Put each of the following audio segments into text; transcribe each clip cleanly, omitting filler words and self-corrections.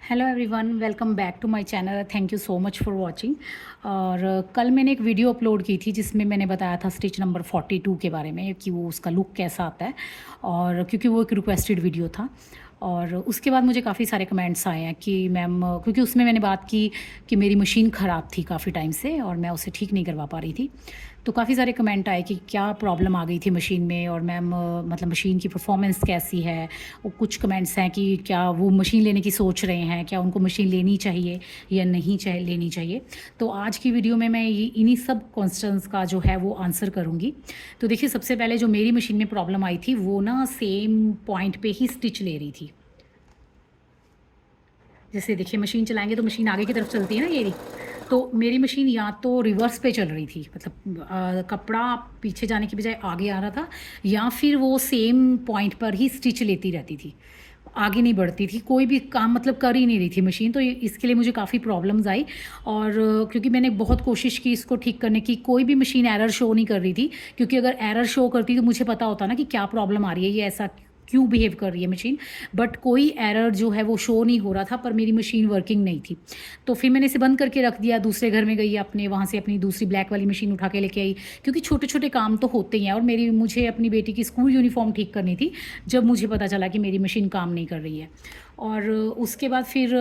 Hello everyone, welcome back to my channel. Thank you so much for watching. और कल मैंने एक video upload की थी जिसमें मैंने बताया था स्टिच नंबर 42 के बारे में कि वो उसका लुक कैसा आता है, और क्योंकि वो एक रिक्वेस्टेड वीडियो था। और उसके बाद मुझे काफ़ी सारे कमेंट्स आए हैं कि मैम, क्योंकि उसमें मैंने बात की कि मेरी मशीन ख़राब थी काफ़ी टाइम से और मैं उसे ठीक नहीं करवा पा रही थी। तो काफ़ी सारे कमेंट आए कि क्या प्रॉब्लम आ गई थी मशीन में, और मैम मतलब मशीन की परफॉर्मेंस कैसी है। और कुछ कमेंट्स हैं कि क्या वो मशीन लेने की सोच रहे हैं, क्या उनको मशीन लेनी चाहिए या नहीं लेनी चाहिए। तो आज की वीडियो में मैं इन्हीं सब क्वेश्चंस का जो है वो आंसर करूँगी। तो देखिए, सबसे पहले जो मेरी मशीन में प्रॉब्लम आई थी वो ना सेम पॉइंट पे ही स्टिच ले रही थी। जैसे देखिए, मशीन चलाएंगे तो मशीन आगे की तरफ चलती है ना, ये रही। तो मेरी मशीन या तो रिवर्स पे चल रही थी, मतलब कपड़ा पीछे जाने की बजाय आगे आ रहा था, या फिर वो सेम पॉइंट पर ही स्टिच लेती रहती थी, आगे नहीं बढ़ती थी, कोई भी काम मतलब कर ही नहीं रही थी मशीन। तो इसके लिए मुझे काफ़ी प्रॉब्लम्स आई। और क्योंकि मैंने बहुत कोशिश की इसको ठीक करने की, कोई भी मशीन एरर शो नहीं कर रही थी। क्योंकि अगर एरर शो करती तो मुझे पता होता ना कि क्या प्रॉब्लम आ रही है, ये ऐसा क्यों बिहेव कर रही है मशीन। बट कोई एरर जो है वो शो नहीं हो रहा था, पर मेरी मशीन वर्किंग नहीं थी। तो फिर मैंने इसे बंद करके रख दिया, दूसरे घर में गई अपने, वहाँ से अपनी दूसरी ब्लैक वाली मशीन उठा के लेके आई। क्योंकि छोटे छोटे काम तो होते ही हैं, और मुझे अपनी बेटी की स्कूल यूनिफॉर्म ठीक करनी थी जब मुझे पता चला कि मेरी मशीन काम नहीं कर रही है। और उसके बाद फिर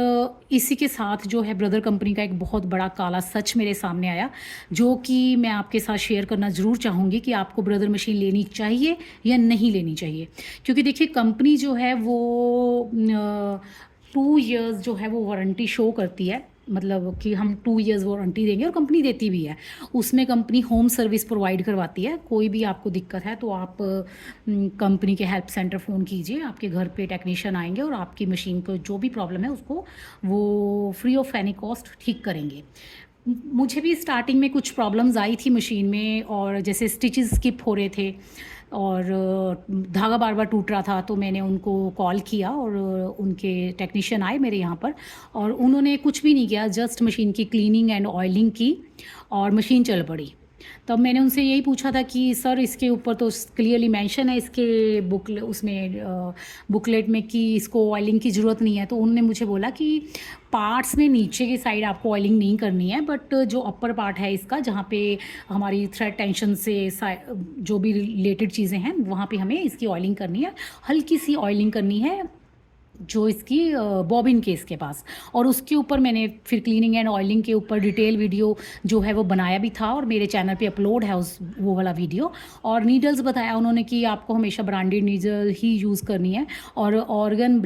इसी के साथ जो है ब्रदर कंपनी का एक बहुत बड़ा काला सच मेरे सामने आया, जो कि मैं आपके साथ शेयर करना ज़रूर चाहूँगी कि आपको ब्रदर मशीन लेनी चाहिए या नहीं लेनी चाहिए। क्योंकि देखिए, कंपनी जो है वो 2 इयर्स जो है वो वारंटी शो करती है, मतलब कि हम 2 इयर्स वारंटी देंगे, और कंपनी देती भी है। उसमें कंपनी होम सर्विस प्रोवाइड करवाती है। कोई भी आपको दिक्कत है तो आप कंपनी के हेल्प सेंटर फ़ोन कीजिए, आपके घर पे टेक्नीशियन आएंगे और आपकी मशीन को जो भी प्रॉब्लम है उसको वो फ्री ऑफ एनी कॉस्ट ठीक करेंगे। मुझे भी स्टार्टिंग में कुछ प्रॉब्लम्स आई थी मशीन में, और जैसे स्टिचेस स्किप हो रहे थे और धागा बार बार टूट रहा था। तो मैंने उनको कॉल किया और उनके टेक्नीशियन आए मेरे यहाँ पर, और उन्होंने कुछ भी नहीं किया, जस्ट मशीन की क्लीनिंग एंड ऑयलिंग की और मशीन चल पड़ी। तब मैंने उनसे यही पूछा था कि सर, इसके ऊपर तो क्लियरली मेंशन है इसके बुकलेट में कि इसको ऑयलिंग की ज़रूरत नहीं है। तो उन्होंने मुझे बोला कि पार्ट्स में नीचे की साइड आपको ऑयलिंग नहीं करनी है, बट जो अपर पार्ट है इसका, जहाँ पे हमारी थ्रेड टेंशन से जो भी रिलेटेड चीज़ें हैं वहाँ पे हमें इसकी ऑयलिंग करनी है, हल्की सी ऑयलिंग करनी है जो इसकी बॉबिन केस के पास। और उसके ऊपर मैंने फिर क्लीनिंग एंड ऑयलिंग के ऊपर डिटेल वीडियो जो है वो बनाया भी था, और मेरे चैनल पे अपलोड है वो वाला वीडियो। और नीडल्स बताया उन्होंने कि आपको हमेशा ब्रांडेड नीडल ही यूज़ करनी है, और ऑर्गन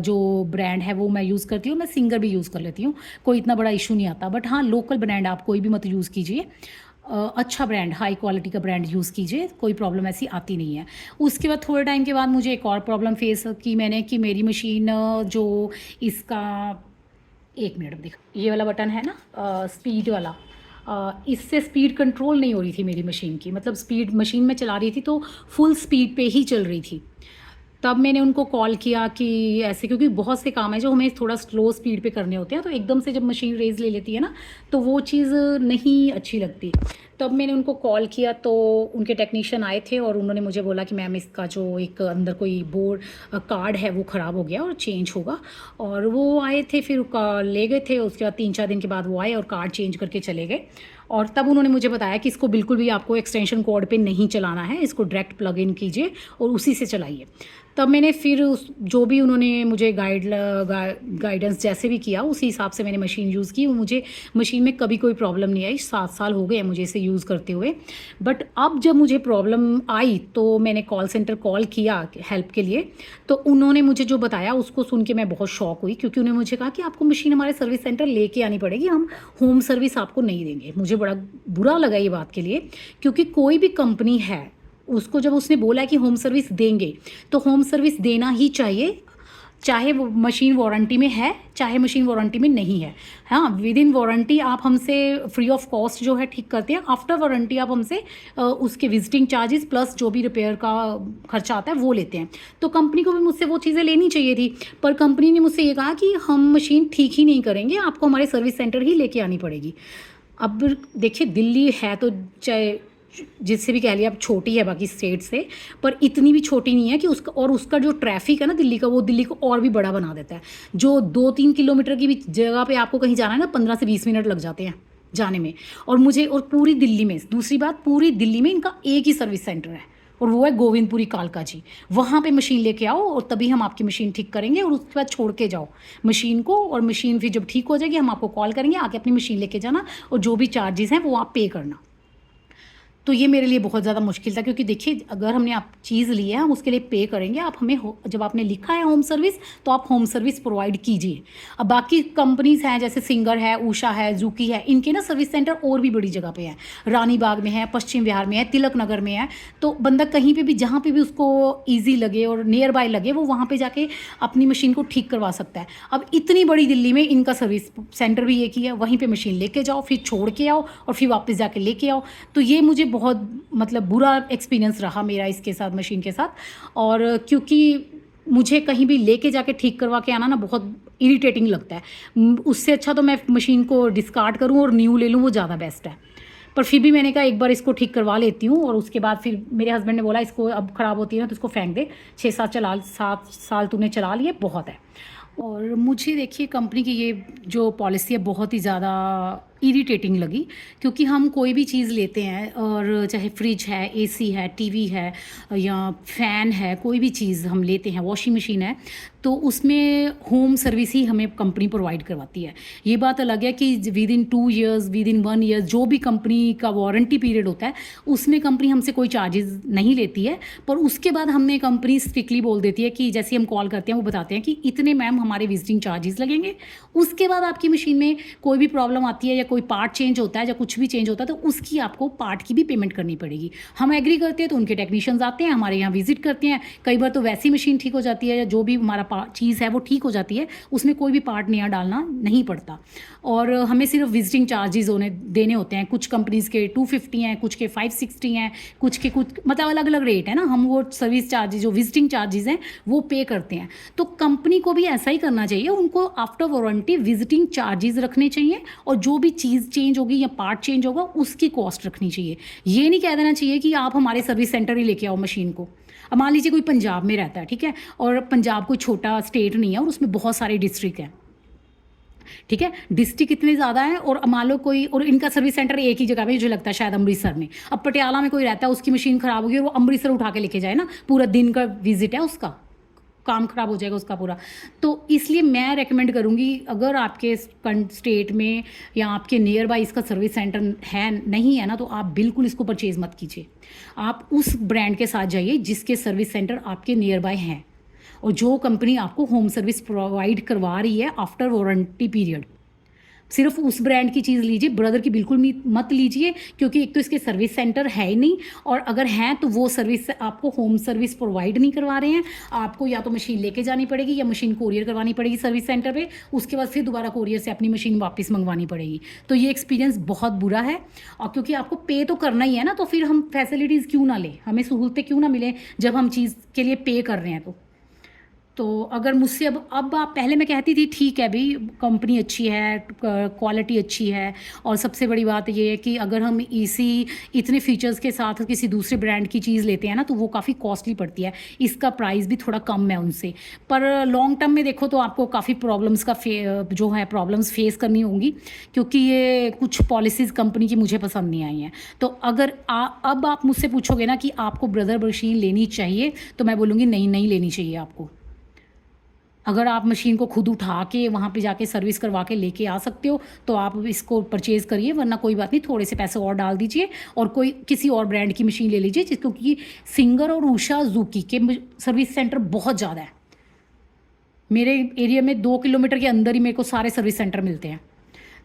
जो ब्रांड है वो मैं यूज़ करती हूँ, मैं सिंगर भी यूज़ कर लेती हूँ, कोई इतना बड़ा इशू नहीं आता। बट हाँ, लोकल ब्रांड आप कोई भी मत यूज़ कीजिए, अच्छा ब्रांड, हाई क्वालिटी का ब्रांड यूज़ कीजिए, कोई प्रॉब्लम ऐसी आती नहीं है। उसके बाद थोड़े टाइम के बाद मुझे एक और प्रॉब्लम फेस की मैंने, कि मेरी मशीन जो इसका, एक मिनट देख, ये वाला बटन है ना स्पीड वाला, इससे स्पीड कंट्रोल नहीं हो रही थी मेरी मशीन की। मतलब स्पीड मशीन में चला रही थी तो फुल स्पीड पे ही चल रही थी। तब मैंने उनको कॉल किया कि ऐसे, क्योंकि बहुत से काम है जो हमें थोड़ा स्लो स्पीड पे करने होते हैं, तो एकदम से जब मशीन रेज ले लेती है ना, तो वो चीज़ नहीं अच्छी लगती। तब मैंने उनको कॉल किया तो उनके टेक्नीशियन आए थे, और उन्होंने मुझे बोला कि मैम, इसका जो एक अंदर कोई बोर्ड कार्ड है वो ख़राब हो गया और चेंज होगा। और वो आए थे, फिर ले गए थे। उसके बाद 3-4 दिन के बाद वो आए और कार्ड चेंज करके चले गए। और तब उन्होंने मुझे बताया कि इसको बिल्कुल भी आपको एक्सटेंशन कॉर्ड पे नहीं चलाना है, इसको डायरेक्ट प्लग इन कीजिए और उसी से चलाइए। तब मैंने फिर जो भी उन्होंने मुझे गाइडेंस जैसे भी किया, उसी हिसाब से मैंने मशीन यूज़ की। मुझे मशीन में कभी कोई प्रॉब्लम नहीं आई, 7 साल हो गए मुझे इसे यूज़ करते हुए। बट अब जब मुझे प्रॉब्लम आई तो मैंने कॉल सेंटर कॉल किया हेल्प के लिए। तो उन्होंने मुझे जो बताया उसको सुन के मैं बहुत शॉक हुई, क्योंकि उन्होंने मुझे कहा कि आपको मशीन हमारे सर्विस सेंटर लेके आनी पड़ेगी, हम होम सर्विस आपको नहीं देंगे। मुझे बड़ा बुरा लगा ये बात के लिए, क्योंकि कोई भी कंपनी है, उसको जब उसने बोला है कि होम सर्विस देंगे, तो होम सर्विस देना ही चाहिए, चाहे वो मशीन वारंटी में है चाहे मशीन वारंटी में नहीं है। हाँ, विद इन वारंटी आप हमसे फ्री ऑफ कॉस्ट जो है ठीक करते हैं, आफ्टर वारंटी आप हमसे उसके विजिटिंग चार्जेस प्लस जो भी रिपेयर का खर्चा आता है वो लेते हैं। तो कंपनी को भी मुझसे वो चीज़ें लेनी चाहिए थी, पर कंपनी ने मुझसे ये कहा कि हम मशीन ठीक ही नहीं करेंगे, आपको हमारे सर्विस सेंटर ही लेके आनी पड़ेगी। अब देखिए, दिल्ली है तो चाहे जिससे भी कह लिया आप छोटी है बाकी स्टेट से, पर इतनी भी छोटी नहीं है कि उसका जो ट्रैफिक है ना दिल्ली का, वो दिल्ली को और भी बड़ा बना देता है। जो 2-3 किलोमीटर की भी जगह पे आपको कहीं जाना है ना, 15 से 20 मिनट लग जाते हैं जाने में। और पूरी दिल्ली में, दूसरी बात, पूरी दिल्ली में इनका एक ही सर्विस सेंटर है और वो है गोविंदपुरी कालका जी। वहाँ पे मशीन लेके आओ और तभी हम आपकी मशीन ठीक करेंगे, और उसके बाद छोड़ के जाओ मशीन को, और मशीन फिर जब ठीक हो जाएगी हम आपको कॉल करेंगे, आके अपनी मशीन लेके जाना, और जो भी चार्जेस हैं वो आप पे करना। तो ये मेरे लिए बहुत ज़्यादा मुश्किल था, क्योंकि देखिए अगर हमने आप चीज़ ली है हम उसके लिए पे करेंगे, आप हमें जब आपने लिखा है होम सर्विस तो आप होम सर्विस प्रोवाइड कीजिए। अब बाकी कंपनीज़ हैं जैसे सिंगर है, उषा है, जूकी है, इनके ना सर्विस सेंटर और भी बड़ी जगह पे हैं, रानी बाग में है, पश्चिम विहार में है, तिलक नगर में है। तो बंदा कहीं पे भी जहाँ पे भी उसको ईजी लगे और नियर बाय लगे वो वहाँ पे जाके अपनी मशीन को ठीक करवा सकता है। अब इतनी बड़ी दिल्ली में इनका सर्विस सेंटर भी एक ही है, वहीं पे मशीन लेके जाओ, फिर छोड़ के आओ और फिर वापस जाके लेके आओ। तो ये मुझे बहुत मतलब बुरा एक्सपीरियंस रहा मेरा इसके साथ, मशीन के साथ। और क्योंकि मुझे कहीं भी लेके जाके ठीक करवा के आना ना बहुत इरिटेटिंग लगता है, उससे अच्छा तो मैं मशीन को डिस्कार्ड करूं और न्यू ले लूं, वो ज़्यादा बेस्ट है। पर फिर भी मैंने कहा एक बार इसको ठीक करवा लेती हूँ, और उसके बाद फिर मेरे हस्बैंड ने बोला इसको अब ख़राब होती है ना तो इसको फेंक दे, 7 साल तूने चला लिए, बहुत है। और मुझे देखिए कंपनी की ये जो पॉलिसी है बहुत ही ज़्यादा इरिटेटिंग लगी, क्योंकि हम कोई भी चीज़ लेते हैं, और चाहे फ्रिज है, एसी है, टीवी है, या फ़ैन है, कोई भी चीज़ हम लेते हैं, वॉशिंग मशीन है, तो उसमें होम सर्विस ही हमें कंपनी प्रोवाइड करवाती है। ये बात अलग है कि with in 2 years, with in 1 year, जो भी कंपनी का वारंटी पीरियड होता है उसमें कंपनी हमसे कोई चार्जेस नहीं लेती है। पर उसके बाद हमें कंपनी स्ट्रिक्टली बोल देती है कि जैसे हम कॉल करते हैं वो बताते हैं कि इतने मैम हमारे विजिटिंग चार्जेस लगेंगे, उसके बाद आपकी मशीन में कोई भी प्रॉब्लम आती है या कोई पार्ट चेंज होता है या कुछ भी चेंज होता है तो उसकी आपको पार्ट की भी पेमेंट करनी पड़ेगी। हम एग्री करते हैं तो उनके टेक्नीशियंस आते हैं, हमारे यहाँ विजिट करते हैं, कई बार तो वैसी मशीन ठीक हो जाती है या जो भी हमारा चीज़ है वो ठीक हो जाती है, उसमें कोई भी पार्ट नया डालना नहीं पड़ता। और हमें सिर्फ विजिटिंग चार्जेस देने होते हैं, कुछ कंपनीज़ के 250 हैं, कुछ के 560 हैं, कुछ के कुछ मतलब अलग अलग रेट है ना, हम वो सर्विस चार्जेस जो विजिटिंग चार्जेस हैं वो पे करते हैं। तो कंपनी को भी ऐसा ही करना चाहिए, उनको आफ्टर वारंटी विजिटिंग चार्जेस रखने चाहिए, और जो भी चीज़ चेंज होगी या पार्ट चेंज होगा उसकी कॉस्ट रखनी चाहिए। ये नहीं कह देना चाहिए कि आप हमारे सर्विस सेंटर ही लेके आओ मशीन को। अब मान लीजिए कोई पंजाब में रहता है, ठीक है, और पंजाब कोई छोटा स्टेट नहीं है और उसमें बहुत सारे डिस्ट्रिक्ट हैं, ठीक है, डिस्ट्रिक्ट इतने ज़्यादा हैं, और मान लो कोई, और इनका सर्विस सेंटर एक ही जगह पे मुझे लगता है शायद अमृतसर में। अब पटियाला में कोई रहता है, उसकी मशीन ख़राब होगी और वो अमृतसर उठा के लेके जाए ना, पूरा दिन का विजिट है, उसका काम ख़राब हो जाएगा उसका पूरा। तो इसलिए मैं रेकमेंड करूँगी, अगर आपके स्टेट में या आपके नियर बाई इसका सर्विस सेंटर है नहीं है ना, तो आप बिल्कुल इसको परचेज़ मत कीजिए। आप उस ब्रांड के साथ जाइए जिसके सर्विस सेंटर आपके नियर बाय हैं, और जो कंपनी आपको होम सर्विस प्रोवाइड करवा रही है आफ्टर वारंटी पीरियड, सिर्फ उस ब्रांड की चीज़ लीजिए, ब्रदर की बिल्कुल मत लीजिए, क्योंकि एक तो इसके सर्विस सेंटर है ही नहीं, और अगर हैं तो वो सर्विस आपको होम सर्विस प्रोवाइड नहीं करवा रहे हैं। आपको या तो मशीन लेके जानी पड़ेगी या मशीन कोरियर करवानी पड़ेगी सर्विस सेंटर पे, उसके बाद फिर दोबारा कोरियर से अपनी मशीन वापस मंगवानी पड़ेगी। तो ये एक्सपीरियंस बहुत बुरा है, और क्योंकि आपको पे तो करना ही है ना, तो फिर हम फैसिलिटीज़ क्यों ना लें, हमें सहूलतें क्यों ना मिलें जब हम चीज़ के लिए पे कर रहे हैं। तो अगर मुझसे अब आप, पहले मैं कहती थी ठीक है भाई कंपनी अच्छी है, क्वालिटी अच्छी है, और सबसे बड़ी बात ये है कि अगर हम इतने फीचर्स के साथ किसी दूसरे ब्रांड की चीज़ लेते हैं ना तो वो काफ़ी कॉस्टली पड़ती है, इसका प्राइस भी थोड़ा कम है उनसे। पर लॉन्ग टर्म में देखो तो आपको काफ़ी प्रॉब्लम्स जो है प्रॉब्लम्स फेस करनी होंगी, क्योंकि ये कुछ पॉलिसीज़ कंपनी की मुझे पसंद नहीं आई हैं। तो अगर अब आप मुझसे पूछोगे ना कि आपको ब्रदर मशीन लेनी चाहिए, तो मैं बोलूँगी नहीं लेनी चाहिए आपको। अगर आप मशीन को खुद उठा के वहाँ पे जाके सर्विस करवा के लेके आ सकते हो तो आप इसको परचेज़ करिए, वरना कोई बात नहीं, थोड़े से पैसे और डाल दीजिए और कोई किसी और ब्रांड की मशीन ले लीजिए, जिसको कि सिंगर और उषा जूकी के सर्विस सेंटर बहुत ज़्यादा है। मेरे एरिया में 2 किलोमीटर के अंदर ही मेरे को सारे सर्विस सेंटर मिलते हैं।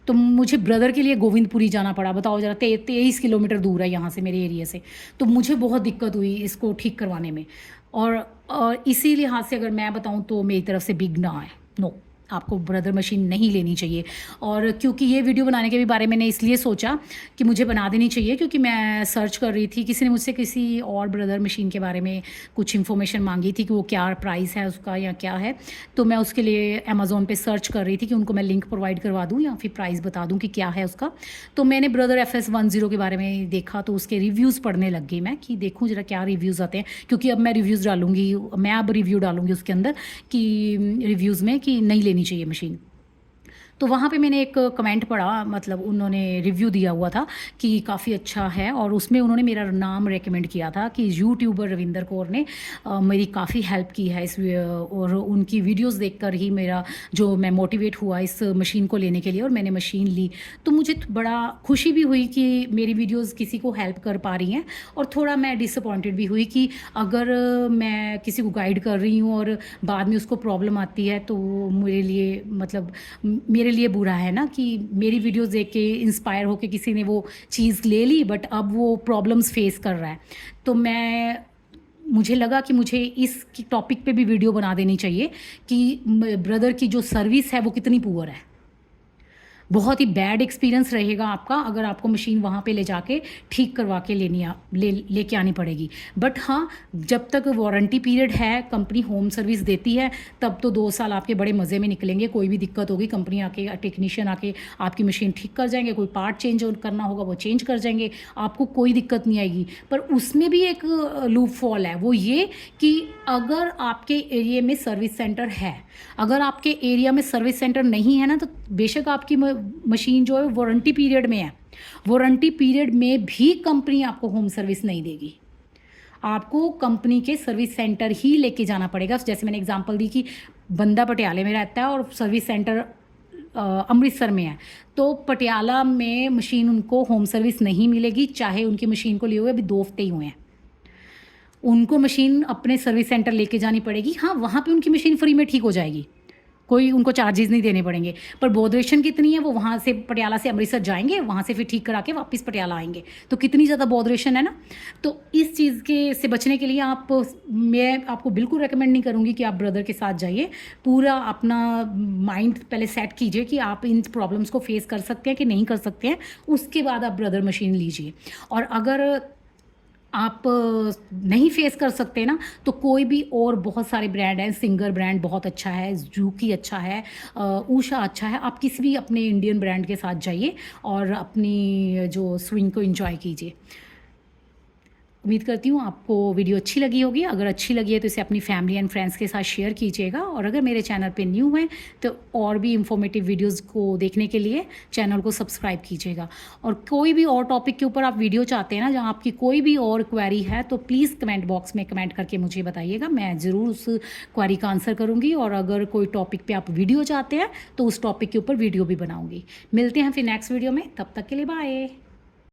तो मुझे ब्रदर के लिए गोविंदपुरी जाना पड़ा, बताओ ज़रा, 23 किलोमीटर दूर है यहाँ से, मेरे एरिया से। तो मुझे बहुत दिक्कत हुई इसको ठीक करवाने में, और इसी लिहाज से अगर मैं बताऊँ तो मेरी तरफ से बिग ना है, नो। आपको ब्रदर मशीन नहीं लेनी चाहिए। और क्योंकि ये वीडियो बनाने के भी बारे में मैंने इसलिए सोचा कि मुझे बना देनी चाहिए, क्योंकि मैं सर्च कर रही थी, किसी ने मुझसे किसी और ब्रदर मशीन के बारे में कुछ इन्फॉर्मेशन मांगी थी कि वो क्या प्राइस है उसका या क्या है। तो मैं उसके लिए अमेज़ोन पे सर्च कर रही थी कि उनको मैं लिंक प्रोवाइड करवा दूँ या फिर प्राइस बता दूँ कि क्या है उसका। तो मैंने ब्रदर FS10 के बारे में देखा, तो उसके रिव्यूज़ पढ़ने लग गई मैं कि देखूँ ज़रा क्या रिव्यूज़ आते हैं, क्योंकि अब मैं रिव्यूज़ डालूँगी, मैं अब रिव्यू डालूँगी उसके अंदर कि रिव्यूज़ में कि नहीं लेनी चाहिए मशीन। तो वहाँ पे मैंने एक कमेंट पढ़ा, मतलब उन्होंने रिव्यू दिया हुआ था कि काफ़ी अच्छा है, और उसमें उन्होंने मेरा नाम रेकमेंड किया था कि यूट्यूबर रविंदर कौर ने मेरी काफ़ी हेल्प की है इस और उनकी वीडियोस देखकर ही मेरा जो मैं मोटिवेट हुआ इस मशीन को लेने के लिए, और मैंने मशीन ली। तो मुझे बड़ा खुशी भी हुई कि मेरी वीडियोस किसी को हेल्प कर पा रही हैं, और थोड़ा मैं डिसअपॉइंटेड भी हुई कि अगर मैं किसी को गाइड कर रही हूँ और बाद में उसको प्रॉब्लम आती है तो मेरे लिए, मतलब मेरे लिए बुरा है ना, कि मेरी वीडियोस देख के इंस्पायर होके किसी ने वो चीज़ ले ली बट अब वो प्रॉब्लम्स फेस कर रहा है। तो मुझे लगा कि मुझे इस टॉपिक पे भी वीडियो बना देनी चाहिए कि ब्रदर की जो सर्विस है वो कितनी पुअर है। बहुत ही बैड एक्सपीरियंस रहेगा आपका अगर आपको मशीन वहाँ पे ले जाके ठीक करवा के लेके आनी पड़ेगी। बट हाँ, जब तक वारंटी पीरियड है, कंपनी होम सर्विस देती है, तब तो 2 साल आपके बड़े मज़े में निकलेंगे। कोई भी दिक्कत होगी, कंपनी आके, टेक्नीशियन आके आपकी मशीन ठीक कर जाएंगे, कोई पार्ट चेंज करना होगा वो चेंज कर जाएंगे, आपको कोई दिक्कत नहीं आएगी। पर उसमें भी एक लूप फॉल है, वो ये कि अगर आपके एरिया में सर्विस सेंटर है, अगर आपके एरिया में सर्विस सेंटर नहीं है ना, तो बेशक आपकी मशीन जो है वारंटी पीरियड में है, वारंटी पीरियड में भी कंपनी आपको होम सर्विस नहीं देगी। आपको कंपनी के सर्विस सेंटर ही लेके जाना पड़ेगा। जैसे मैंने एग्जांपल दी कि बंदा पटियाले में रहता है और सर्विस सेंटर अमृतसर में है, तो पटियाला में मशीन उनको होम सर्विस नहीं मिलेगी, चाहे उनकी मशीन को लिए हुए अभी 2 हफ्ते ही हुए हैं। उनको मशीन अपने सर्विस सेंटर लेके जानी पड़ेगी। हाँ, वहाँ पे उनकी मशीन फ्री में ठीक हो जाएगी, कोई उनको चार्जेस नहीं देने पड़ेंगे। पर बॉडरेशन कितनी है, वो वहाँ से पटियाला से अमृतसर जाएंगे, वहाँ से फिर ठीक करा के वापस पटियाला आएंगे, तो कितनी ज़्यादा बॉडरेशन है ना। तो इस चीज़ के से बचने के लिए मैं आपको बिल्कुल रेकमेंड नहीं करूँगी कि आप ब्रदर के साथ जाइए। पूरा अपना माइंड पहले सेट कीजिए कि आप इन प्रॉब्लम्स को फेस कर सकते हैं कि नहीं कर सकते हैं, उसके बाद आप ब्रदर मशीन लीजिए। और अगर आप नहीं फेस कर सकते ना, तो कोई भी और बहुत सारे ब्रांड हैं। सिंगर ब्रांड बहुत अच्छा है, जूकी अच्छा है, ऊषा अच्छा है। आप किसी भी अपने इंडियन ब्रांड के साथ जाइए और अपनी जो स्विंग को एंजॉय कीजिए। उम्मीद करती हूँ आपको वीडियो अच्छी लगी होगी। अगर अच्छी लगी है तो इसे अपनी फैमिली एंड फ्रेंड्स के साथ शेयर कीजिएगा, और अगर मेरे चैनल पे न्यू हैं तो और भी इंफॉर्मेटिव वीडियोस को देखने के लिए चैनल को सब्सक्राइब कीजिएगा। और कोई भी और टॉपिक के ऊपर आप वीडियो चाहते हैं ना, जहाँ आपकी कोई भी और क्वेरी है, तो प्लीज़ कमेंट बॉक्स में कमेंट करके मुझे बताइएगा, मैं ज़रूर उस क्वेरी का आंसर करूँगी। और अगर कोई टॉपिक पर आप वीडियो चाहते हैं तो उस टॉपिक के ऊपर वीडियो भी बनाऊँगी। मिलते हैं फिर नेक्स्ट वीडियो में, तब तक के लिए बाय।